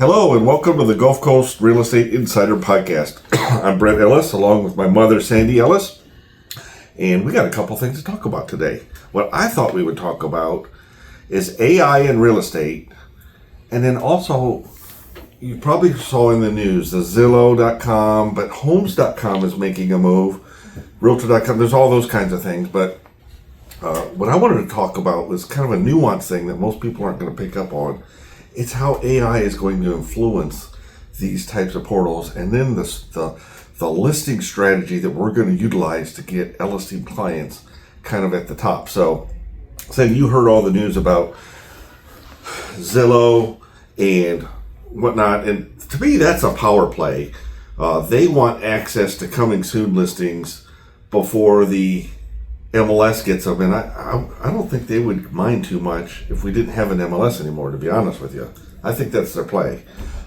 Hello and welcome to the Gulf Coast Real Estate Insider Podcast. I'm Brent Ellis along with my mother Sande Ellis, and we got a couple things to talk about today. What I thought we would talk about is AI in real estate, and then also you probably saw in the news the Zillow.com, but Homes.com is making a move, Realtor.com, there's all those kinds of things, but what I wanted to talk about was kind of a nuanced thing that most people aren't going to pick up on. It's how AI is going to influence these types of portals, and then the listing strategy that we're going to utilize to get Ellis Team clients kind of at the top. So, saying you heard all the news about Zillow and whatnot, and to me that's a power play. They want access to coming soon listings before the MLS gets them, and I don't think they would mind too much if we didn't have an MLS anymore, to be honest with you. I think that's their play.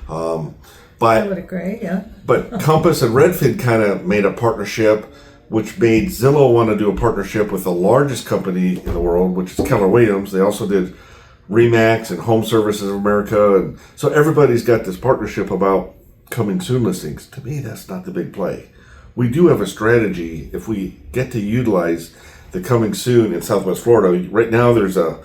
But I would agree, yeah. But Compass and Redfin kind of made a partnership, which made Zillow want to do a partnership with the largest company in the world, which is Keller Williams. They also did Remax and Home Services of America, and so everybody's got this partnership about coming soon listings. To me, that's not the big play. We do have a strategy if we get to utilize the coming soon in Southwest Florida. Right now, there's a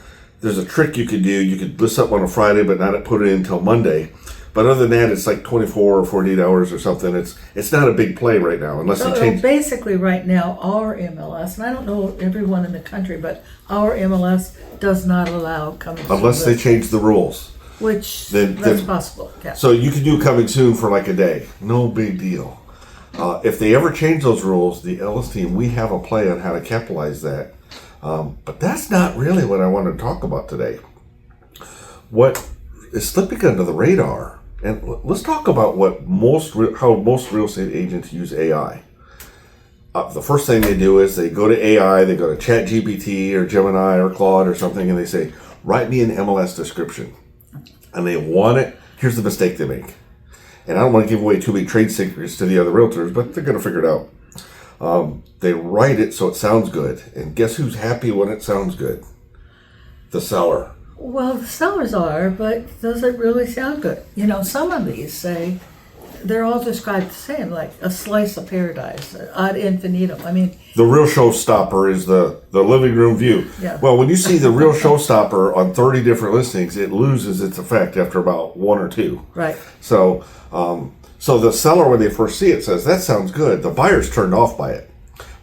trick you could do. You could list up on a Friday, but not put it in until Monday. But other than that, it's like 24 or 48 hours or something. It's not a big play right now, unless So they change. basically, right now, our MLS, and I don't know everyone in the country, but our MLS does not allow coming soon Unless they listings, change the rules. which then- that's possible. Yeah. So you can do coming soon for like a day. No big deal. If they ever change those rules, the Ellis Team, we have a play on how to capitalize that. But that's not really what I want to talk about today. What is slipping under the radar, and let's talk about how most real estate agents use AI. The first thing they do is they go to AI, they go to ChatGPT or Gemini or Claude or something, and they say, write me an MLS description. And they want it. Here's the mistake they make. And I don't want to give away too many trade secrets to the other realtors, but they're going to figure it out. They write it so it sounds good. And guess who's happy when it sounds good? The seller. Well, the sellers are, but does it really sound good? You know, some of these say they're all described the same, like a slice of paradise, ad infinitum. I mean, The real showstopper is the living room view. Yeah. Well, when you see the real showstopper on 30 different listings, it loses its effect after about one or two. right. So the seller, when they first see it, says, that sounds good. The buyer's turned off by it.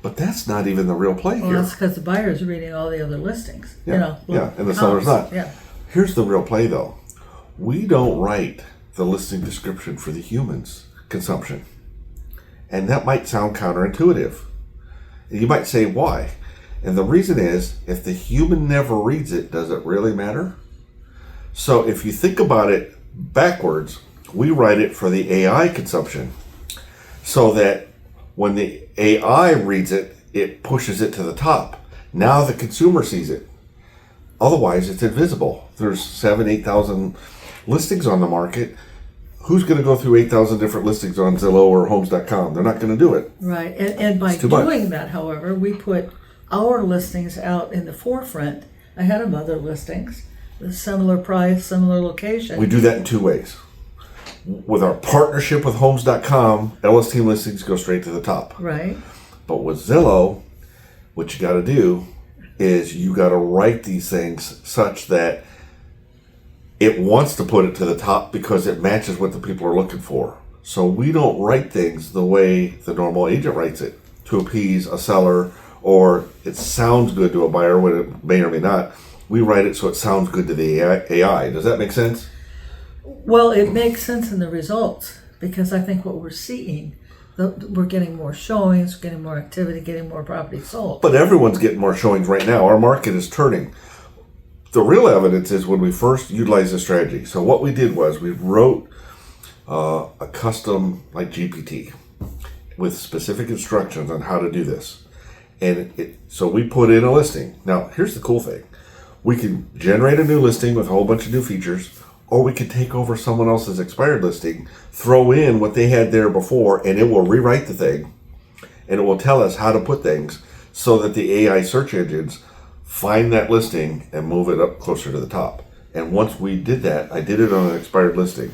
But that's not even the real play Well, here. that's because the buyer's reading all the other listings. Yeah, You know, yeah, and the seller's not. Yeah. Here's the real play, though. We don't write the listing description for the human's consumption. And that might sound counterintuitive. And you might say, why? And the reason is, if the human never reads it, does it really matter? So if you think about it backwards, we write it for the AI consumption, so that when the AI reads it, it pushes it to the top. Now the consumer sees it. Otherwise, it's invisible. There's 8,000 listings on the market. Who's going to go through 8,000 different listings on Zillow or Homes.com? They're not going to do it. Right, and by too much. doing that, however, we put our listings out in the forefront ahead of other listings, with similar price, similar location. We do that in two ways. With our partnership with Homes.com, Ellis Team listings go straight to the top. Right. But with Zillow, what you got to do is you got to write these things such that it wants to put it to the top because it matches what the people are looking for. So we don't write things the way the normal agent writes it to appease a seller, or it sounds good to a buyer when it may or may not. We write it so it sounds good to the AI. Does that make sense? Well, it makes sense in the results, because I think what we're seeing, we're getting more showings, getting more activity, getting more properties sold. But everyone's getting more showings right now. Our market is turning. The real evidence is when we first utilized the strategy. So what we did was we wrote a custom like GPT with specific instructions on how to do this. And so we put in a listing. Now, here's the cool thing. We can generate a new listing with a whole bunch of new features, or we could take over someone else's expired listing, throw in what they had there before, and it will rewrite the thing, and it will tell us how to put things so that the AI search engines find that listing and move it up closer to the top. And once we did that, I did it on an expired listing.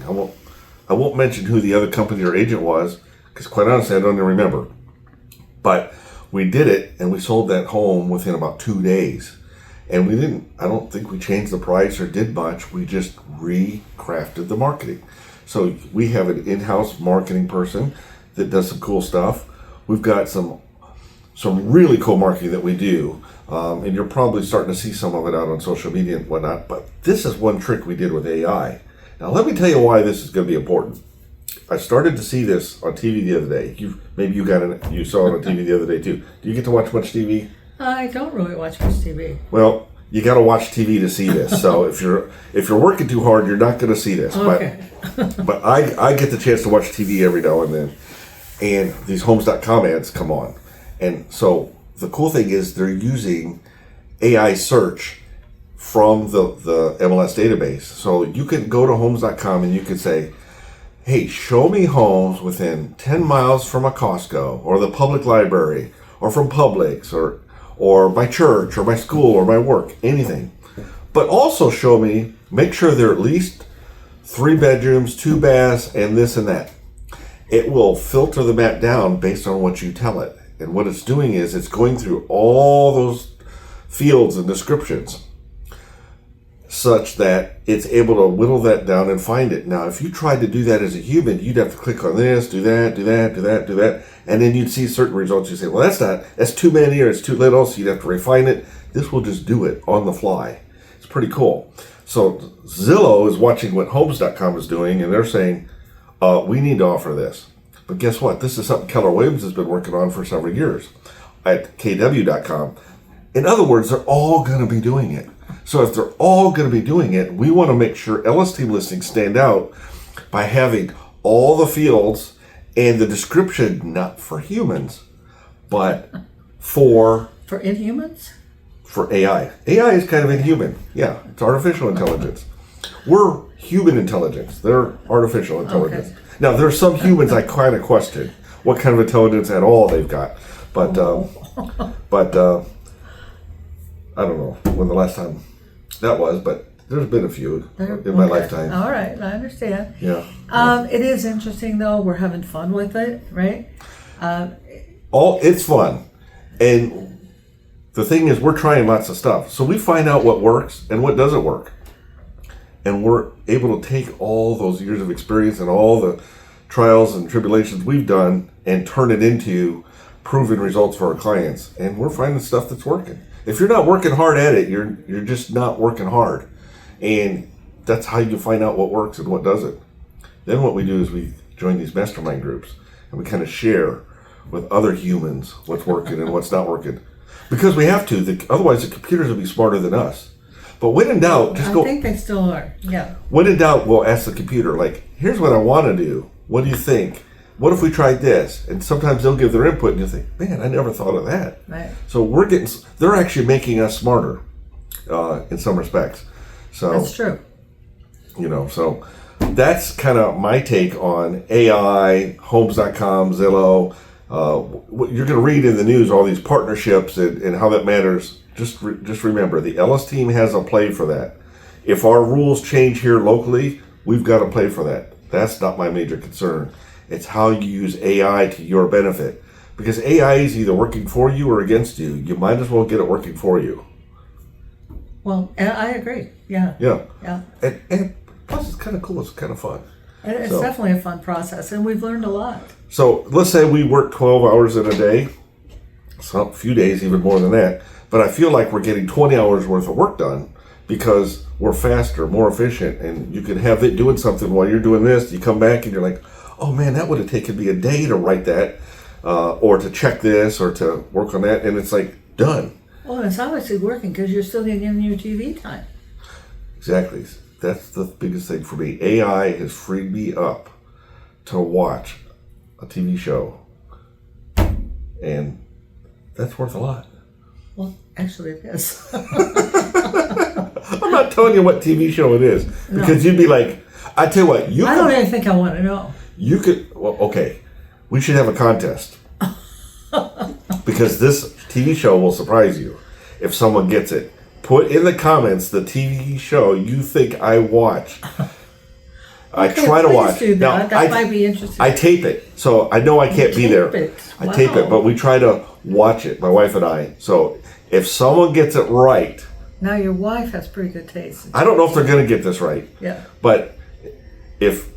I won't mention who the other company or agent was, because quite honestly, I don't even remember. But we did it, and we sold that home within about 2 days. And I don't think we changed the price or did much. We just recrafted the marketing. So we have an in-house marketing person that does some cool stuff. We've got some really cool marketing that we do. And you're probably starting to see some of it out on social media and whatnot. But this is one trick we did with AI. Now, let me tell you why this is going to be important. I started to see this on TV the other day. You saw it on TV the other day too. Do you get to watch much TV? I don't really watch much TV. Well, you got to watch TV to see this. So if you're working too hard, you're not going to see this. Okay. But I get the chance to watch TV every now and then, and these Homes.com ads come on, and so the cool thing is they're using AI search from the MLS database. So you can go to Homes.com and you can say, hey, show me homes within 10 miles from a Costco or the public library or from Publix or my church or my school or my work, anything. But also make sure they're at least 3 bedrooms, 2 baths, and this and that. It will filter the map down based on what you tell it. And what it's doing is it's going through all those fields and descriptions such that it's able to whittle that down and find it. Now, if you tried to do that as a human, you'd have to click on this, do that, and then you'd see certain results. You say, well, that's too many or it's too little, so you'd have to refine it. This will just do it on the fly. It's pretty cool. So Zillow is watching what Homes.com is doing, and they're saying, we need to offer this. But guess what? This is something Keller Williams has been working on for several years at KW.com. In other words, they're all going to be doing it. So if they're all going to be doing it, we want to make sure Ellis Team listings stand out by having all the fields and the description not for humans, but for Inhumans? For AI. AI is kind of inhuman. Yeah, it's artificial intelligence. We're human intelligence. They're artificial intelligence. Okay. Now, there's some humans I kind of question what kind of intelligence at all they've got. But I don't know when the last time that was, but there's been a few in my lifetime. All right, I understand. Yeah. It is interesting, though. We're having fun with it, right? It's fun. And the thing is, we're trying lots of stuff. So we find out what works and what doesn't work. And we're able to take all those years of experience and all the trials and tribulations we've done and turn it into proven results for our clients. And we're finding stuff that's working. If you're not working hard at it, you're just not working hard. And that's how you find out what works and what doesn't. Then what we do is we join these mastermind groups and we kind of share with other humans what's working and what's not working. Because we have to, otherwise the computers will be smarter than us. But when in doubt, I think they still are, yeah. When in doubt, we'll ask the computer, like, here's what I want to do. What do you think? What if we tried this? And sometimes they'll give their input and you think, man, I never thought of that. Right. So they're actually making us smarter in some respects. So that's true. So that's kind of my take on AI, Homes.com, Zillow. What you're going to read in the news, all these partnerships and how that matters. Just remember, the Ellis Team has a play for that. If our rules change here locally, we've got to play for that. That's not my major concern. It's how you use AI to your benefit. Because AI is either working for you or against you. You might as well get it working for you. Well, I agree. Yeah. Yeah. Yeah. And plus, it's kind of cool. It's kind of fun. It's definitely a fun process, and we've learned a lot. So let's say we work 12 hours in a day. So a few days, even more than that. But I feel like we're getting 20 hours worth of work done because we're faster, more efficient, and you can have it doing something while you're doing this. You come back and you're like, oh man, that would have taken me a day to write that, or to check this, or to work on that, and it's like done. Well, it's obviously working because you're still getting your TV time. Exactly. That's the biggest thing for me. AI has freed me up to watch a TV show, and that's worth a lot. Well, actually, it is. I'm not telling you what TV show it is because you'd be like, I tell you what, I don't even think I want to know. You could. Well, okay, we should have a contest because this TV show will surprise you if someone gets it. Put in the comments the TV show you think I watch, I Okay, try to please watch. do that. That I, might be interesting. I tape it, so I know I can't be there. Tape it. I tape it, Wow. but we try to watch it, my wife and I. So if someone gets it right, Now your wife has pretty good taste. I don't know if they're going to get this right, Yeah. but if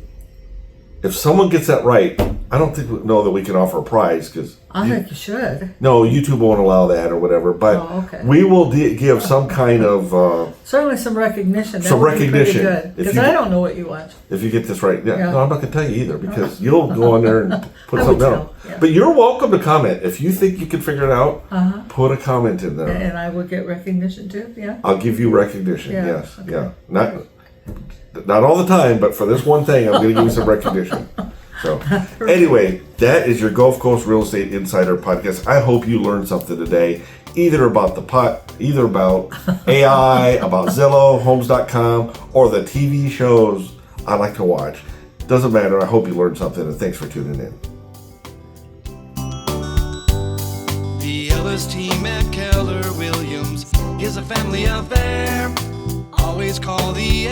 someone gets that right, I don't think we know that we can offer a prize because I think you should. no, YouTube won't allow that or whatever. But Oh, okay. we will give some kind of Certainly some recognition. That Some would be pretty recognition. good. If Because you- I don't know what you want. if you get this right. Yeah, Yeah. no, I'm not going to tell you either because you'll go on there and put I would something tell, out. yeah. But you're welcome to comment if you think you can figure it out. Put a comment in there. And I would get recognition too. Yeah. I'll give you recognition. Yeah, Yes, okay. yeah, not all the time, but for this one thing, I'm going to give you some recognition. So, anyway, that is your Gulf Coast Real Estate Insider podcast. I hope you learned something today, either about either about AI, about Zillow, Homes.com, or the TV shows I like to watch. Doesn't matter. I hope you learned something, and thanks for tuning in. The Ellis Team at Keller Williams is a family affair. Always call the